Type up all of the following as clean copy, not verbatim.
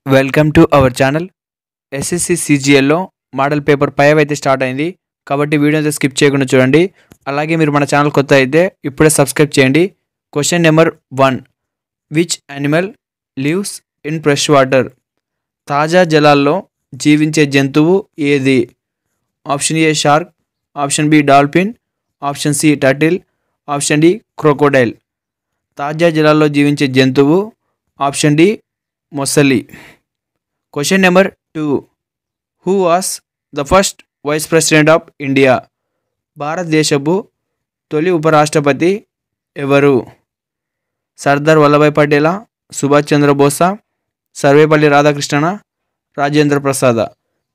Welcome to our channel. SSC సిజిఎల్లో model paper 5 అయితే start అయింది కాబట్టి వీడియో అయితే స్కిప్ చేయకుండా చూడండి. అలాగే మీరు మన ఛానల్ కొత్త అయితే ఇప్పుడే సబ్స్క్రైబ్ చేయండి. Question number 1, which animal lives in fresh water? తాజా జలాల్లో జీవించే జంతువు ఏది? Option A shark, option B dolphin, option C turtle, option D crocodile. తాజా జలాల్లో జీవించే జంతువు ఆప్షన్ డి మొసలి. Question number 2, who was the first vice president of India? భారతదేశపు తొలి ఉపరాష్ట్రపతి ఎవరు? సర్దార్ వల్లభాయ్ పటేలా, సుభాష్ చంద్రబోసా, సర్వేపల్లి రాధాకృష్ణన, రాజేంద్ర ప్రసాద.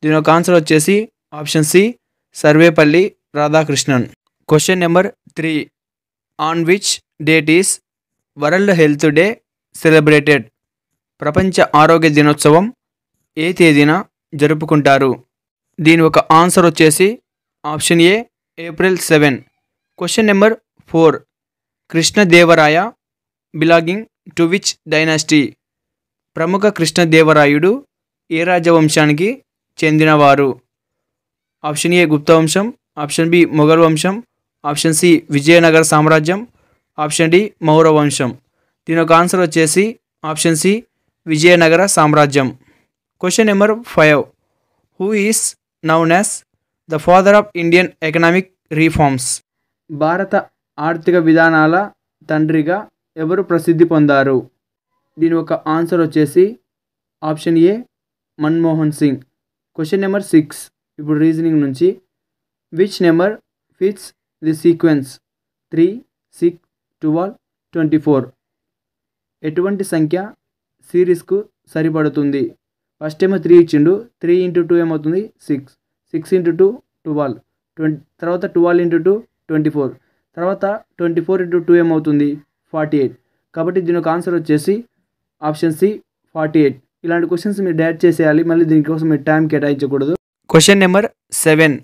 దీని యొక్క ఆన్సర్ వచ్చేసి option C Sarvepalli Radhakrishnan. Question number 3, on which date is world health day celebrated? ప్రపంచ ఆరోగ్య దినోత్సవం ఏ తేదీన జరుపుకుంటారు? దీని ఒక ఆన్సర్ వచ్చేసి option A April 7. Question number 4, Krishnadevaraya belonging to which dynasty? ప్రముఖ కృష్ణదేవరాయుడు ఏ రాజవంశానికి చెందినవారు? ఆప్షన్ ఏ గుప్త వంశం, ఆప్షన్ బి మొఘల్ వంశం, ఆప్షన్ సి విజయనగర సామ్రాజ్యం, ఆప్షన్ డి మౌర్య వంశం. దీని ఒక ఆన్సర్ వచ్చేసి ఆప్షన్ సి విజయనగర సామ్రాజ్యం. Question number 5, who is noun as the father of Indian economic reforms? భారత ఆర్థిక విధానాల తండ్రిగా ఎవరు ప్రసిద్ధి పొందారు? దీని ఒక ఆన్సర్ వచ్చేసి ఆప్షన్ ఏ మన్మోహన్ సింగ్. క్వశ్చన్ నెంబర్ 6, ఇప్పుడు రీజనింగ్ నుంచి, which number fits the sequence 3, 6, 12, 24? ఎటువంటి సంఖ్య సిరీస్కు సరిపడుతుంది? ఫస్ట్ ఏమో 3 ఇచ్చిండు, 3 × 2 ఏమవుతుంది 6, 6 × 2 12, తర్వాత 12 × 2 24, తర్వాత 24 × 2 ఏమవుతుంది 48. కాబట్టి దీని ఒక ఆన్సర్ వచ్చేసి ఆప్షన్ సి 48. ఇలాంటి క్వశ్చన్స్ మీరు డైరెక్ట్ చేసేయాలి, మళ్ళీ దీనికోసం మీరు టైం కేటాయించకూడదు. Question number 7,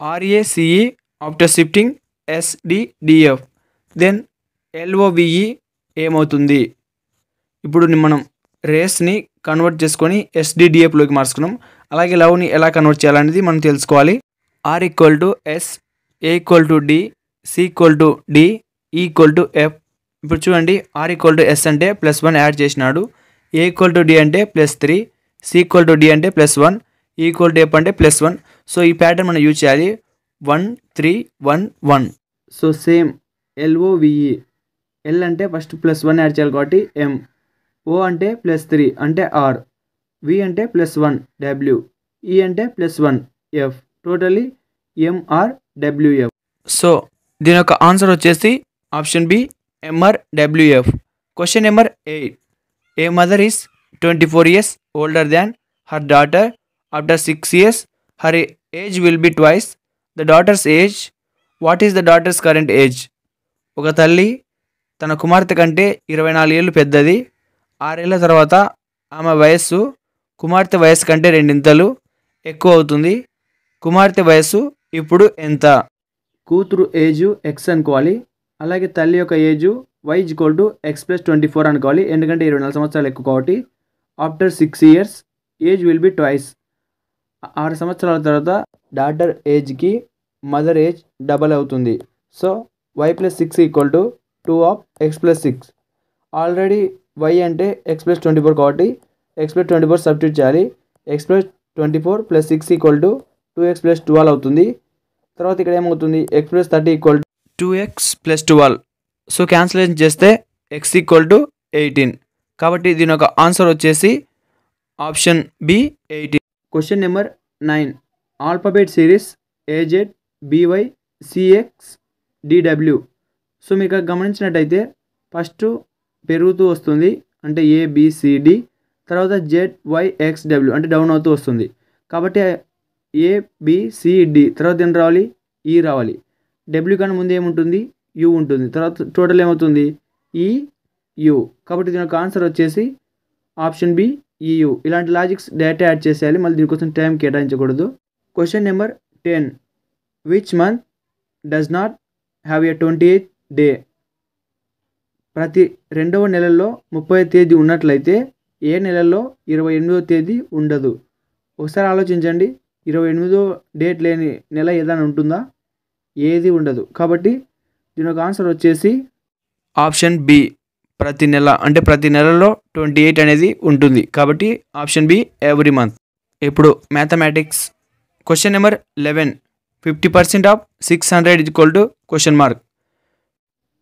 R A C E after shifting S D D F then L O V E ఏమవుతుంది? ఇప్పుడు మనం రేస్ని కన్వర్ట్ చేసుకొని ఎస్డిడిఎఫ్లోకి మార్చుకున్నాం. అలాగే లవ్ని ఎలా కన్వర్ట్ చేయాలనేది మనం తెలుసుకోవాలి. R equal to S, A equal to D, C equal to D, E equal to F. ఇప్పుడు చూడండి, ఆర్ ఈక్వల్ టు ఎస్ అంటే +1 యాడ్ చేసినాడు, ఏ ఈక్వల్ టు డి అంటే +3, సి ఈక్వల్ టు డి అంటే +1, ఈ ఈక్వల్ టు ఎఫ్ అంటే +1. So ఈ pattern మనం యూజ్ చేయాలి, 1 3 1 1. సో సేమ్ ఎల్ఓవిఈ, ఎల్ అంటే ఫస్ట్ +1 యాడ్ చేయాలి కాబట్టి ఎం, ఓ అంటే +3 అంటే ఆర్, వి అంటే +1 డబ్ల్యూ, ఈ అంటే +1 ఎఫ్, టోటలీ ఎంఆర్డబ్ల్యూఎఫ్. సో దీని యొక్క ఆన్సర్ వచ్చేసి option B M R W F. Question number 8, a mother is 24 years older than her daughter. After 6 years her age will be twice the daughter's age. What is the daughter's current age? ఒక తల్లి తన కుమార్తె కంటే 24 ఏళ్ళు పెద్దది. 6 ఏళ్ల తర్వాత ఆమె వయస్సు కుమార్తె వయస్సు కంటే 2 ఇంతలు ఎక్కువ అవుతుంది. కుమార్తె వయస్సు ఇప్పుడు ఎంత? కూతురు ఏజు ఎక్స్ అనుకోవాలి, అలాగే తల్లి యొక్క ఏజు y = x+24 అనుకోవాలి, ఎందుకంటే 24 సంవత్సరాలు ఎక్కువ కాబట్టి. After 6 years age will be twice. 6 సంవత్సరాల తర్వాత డాటర్ ఏజ్కి మదర్ ఏజ్ డబల్ అవుతుంది. So y+6 = 2 of x+6. Already y అంటే x+24 కాబట్టి x+24 సబ్స్టిట్యూట్ చేయాలి. x+24 + 6 = 2x+12 అవుతుంది. తర్వాత ఇక్కడ ఏమవుతుంది, x+30 = 2x + 12. సో క్యాన్సిలేషన్ చేస్తే x = 18. కాబట్టి దీని ఒక ఆన్సర్ వచ్చేసి option B 18. Question number 9, alphabet series A Z B Y C X D W. So మీకు గమనించినట్టయితే ఫస్ట్ పెరుగుతూ వస్తుంది అంటే ఏబిసిడి, తర్వాత ZYXW అంటే డౌన్ అవుతూ వస్తుంది. కాబట్టి ఏబిసిడి తర్వాత ఏం రావాలి, ఈ రావాలి. డబ్ల్యూ కన్నా ముందు ఏముంటుంది, యూ ఉంటుంది. తర్వాత టోటల్ ఏమవుతుంది, ఈయు. కాబట్టి దీని యొక్క ఆన్సర్ వచ్చేసి ఆప్షన్ బి ఈయు. ఇలాంటి లాజిక్స్ డేటా యాడ్ చేసేయాలి, మళ్ళీ దీనికోసం టైం కేటాయించకూడదు. Question number 10, which month does not have a 28th day? ప్రతి 2వ నెలలో 30వ తేదీ ఉన్నట్లయితే ఏ నెలలో 28వ తేదీ ఉండదు? ఒకసారి ఆలోచించండి. 28వ డేట్ లేని నెల ఏదైనా ఉంటుందా? ఏది ఉండదు. కాబట్టి దీని యొక్క ఆన్సర్ వచ్చేసి ఆప్షన్ బి ప్రతి నెల. అంటే ప్రతి నెలలో 28 అనేది ఉంటుంది. కాబట్టి ఆప్షన్ బి ఎవ్రీ మంత్. ఇప్పుడు mathematics question number 11. 50% of 600 is equal to question mark.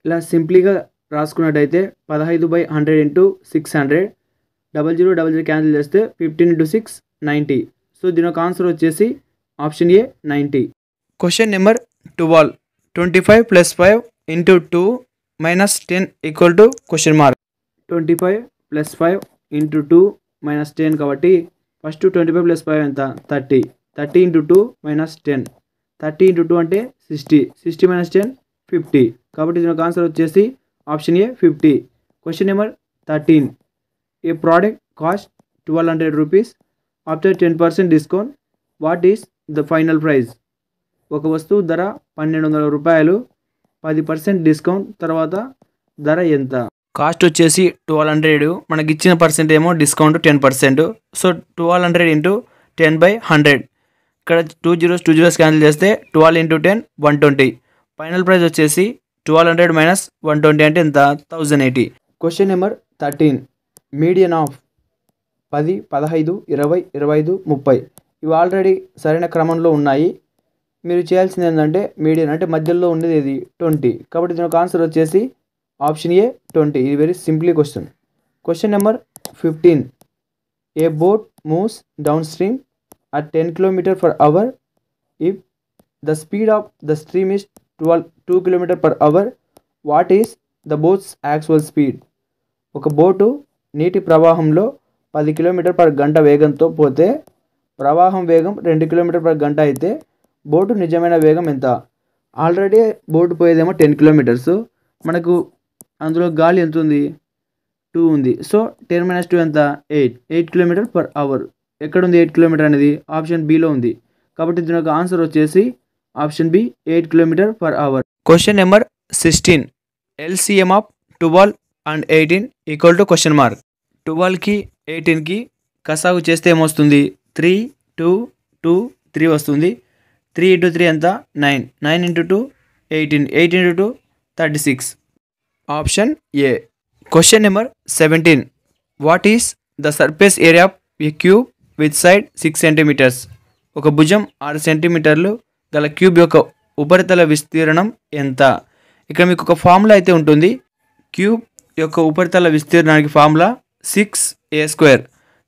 ఇలా సింప్లీగా రాసుకున్నట్టయితే 15/100 ఇంటూ 600, 0000 క్యాన్సిల్ చేస్తే 15 ఇంటూ 6 90. సో దీని యొక్క ఆన్సర్ వచ్చేసి option A 90. Question number 12. 25 + 5 into 2 - 10 equal to question mark. 25 + 5 into 2 - 10 కాబట్టి ఫస్ట్ 25 + 5 ఎంత? 30. 30 ఇంటూ 2 - 10. 30 ఇంటూ 2 అంటే 60. 60 - 10 50. కాబట్టి దీని యొక్క ఆన్సర్ వచ్చేసి option A 50. Question number 13. A product cost 1200 rupees after 10% discount. What is the final price? ఒక వస్తువు ధర 1200 రూపాయలు, 10% డిస్కౌంట్ తర్వాత ధర ఎంత? కాస్ట్ వచ్చేసి 1200, మనకి ఇచ్చిన పర్సెంట్ ఏమో డిస్కౌంట్ 10%. So 1200 into 10/100. ఇక్కడ 2 zeros క్యాన్సిల్ చేస్తే 12 ఇంటూ 10 120. ఫైనల్ ప్రైస్ వచ్చేసి 1200 - 120 అంటే ఎంత? 1080. Question number 13. మీడియన్ ఆఫ్ 10, 15, 20, 25, 30 ఇవి ఆల్రెడీ సరైన క్రమంలో ఉన్నాయి. మీరు చేయాల్సింది ఏంటంటే మీడియన్ అంటే మధ్యలో ఉండేది ఇది 20. కాబట్టి దీని యొక్క ఆన్సర్ వచ్చేసి ఆప్షన్ ఏ 20. ఇది very simply question. Question number 15. A boat moves down stream at 10 km/h if the speed of the stream is 2 km/h. What is the boat's actual speed? ఒక బోటు నీటి ప్రవాహంలో 10 km/h వేగంతో పోతే ప్రవాహం వేగం 2 km/h అయితే బోటు నిజమైన వేగం ఎంత? ఆల్రెడీ బోటు పోయేదేమో 10 కిలోమీటర్స్, మనకు అందులో గాలి ఎంత ఉంది? 2 ఉంది. సో 10 - 2 ఎంత? 8 km/h. ఎక్కడుంది 8 కిలోమీటర్ అనేది? ఆప్షన్ బిలో ఉంది. కాబట్టి దీని యొక్క ఆన్సర్ వచ్చేసి option B 8 km/h. Question number 16. LCM of 12 and 18 equal to question mark. 12కి 18కి కసాగు చేస్తే ఏమొస్తుంది? 3, 2, 2, 3 వస్తుంది. 3 ఇంటూ 3 ఎంత? 9. 9 into 2 18. 18 into 2 36. Option A. Question number 17. What is the surface area of A cube with side 6 cm? ఒక భుజం 6 సెంటీమీటర్లు గల క్యూబ్ యొక్క ఉపరితల విస్తీర్ణం ఎంత? ఇక్కడ మీకు ఒక ఫార్ములా అయితే ఉంటుంది. క్యూబ్ యొక్క ఉపరితల విస్తీర్ణానికి ఫార్ములా 6a².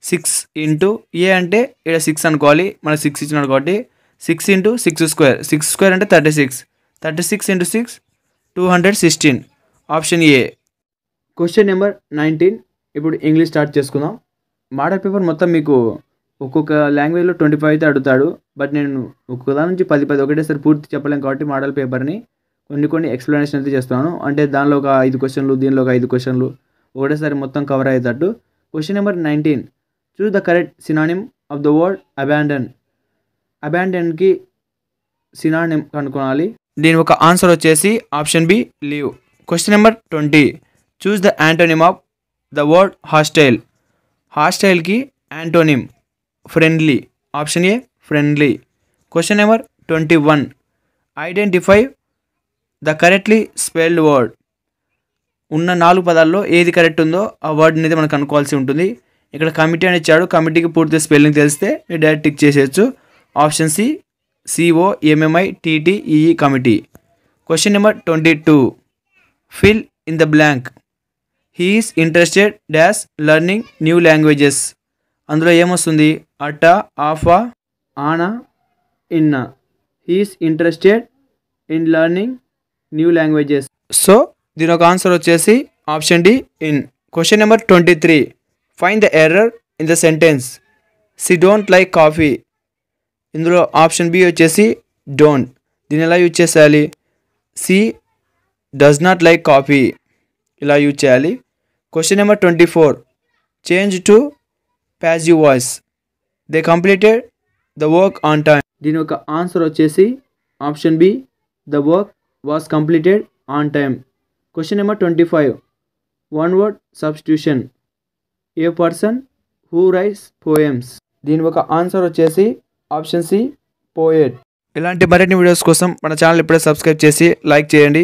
6 ఇంటూ ఏ అంటే ఇక్కడ 6 అనుకోవాలి, మనకు 6 ఇచ్చినాడు కాబట్టి 6 ఇంటూ 6². 6² అంటే 36. 36 into 6 216. Option A. Question number 19. ఇప్పుడు ఇంగ్లీష్ స్టార్ట్ చేసుకుందాం. మోడల్ పేపర్ మొత్తం మీకు ఒక్కొక్క లాంగ్వేజ్లో 25 అయితే అడుగుతాడు. బట్ నేను ఒక్కొక్క దాని నుంచి 10 ఒకటేసారి పూర్తి చెప్పలేను కాబట్టి మోడల్ పేపర్ని కొన్ని ఎక్స్ప్లెనేషన్ అయితే చేస్తున్నాను. అంటే దానిలో ఒక 5 క్వశ్చన్లు, దీనిలో ఒక 5 క్వశ్చన్లు ఒకటేసారి మొత్తం కవర్ అయ్యేటట్టు. Question number 19. Choose the correct synonym of the word abandon. అబాండన్కి సినానిమ్ కనుక్కోవాలి. దీని ఒక ఆన్సర్ వచ్చేసి option B leave. Question number 20. Choose the antonym of the word hostile. హాస్టైల్కి antonym friendly. Option A friendly. Question number 21. Identify the correctly spelled word. ఉన్న 4 పదాల్లో ఏది correct ఉందో ఆ వర్డ్ని అయితే మనం కనుక్కోవాల్సి ఉంటుంది. ఇక్కడ కమిటీ అని ఇచ్చాడు. కమిటీకి పూర్తి స్పెల్లింగ్ తెలిస్తే మీరు డైరెక్ట్ టిక్ చేసేయచ్చు. Option C COMMITTEE committee. Question number 22. Fill in the blank. He is interested dash learning new languages. అందులో ఏమొస్తుంది? At, of, on, in. He is interested in learning new languages. So దీని ఒక answer వచ్చేసి option D in. Question number 23. Find the error in the sentence she don't like coffee. ఇందులో option B వచ్చేసి don't. దీన్ని ఎలా use చేసేయాలి? She does not like coffee ఇలా use చేయాలి. Question number 24. Change to passive voice. They completed the work on time. దీని యొక్క answer వచ్చేసి option be the work was completed on time. Question number 25. One word substitution. A person who rights poems. దీని ఒక answer వచ్చేసి option C, poet. ఇలాంటి మరిన్ని videos కోసం మన ఛానల్ ఇప్పుడే సబ్స్క్రైబ్ చేసి లైక్ చేయండి.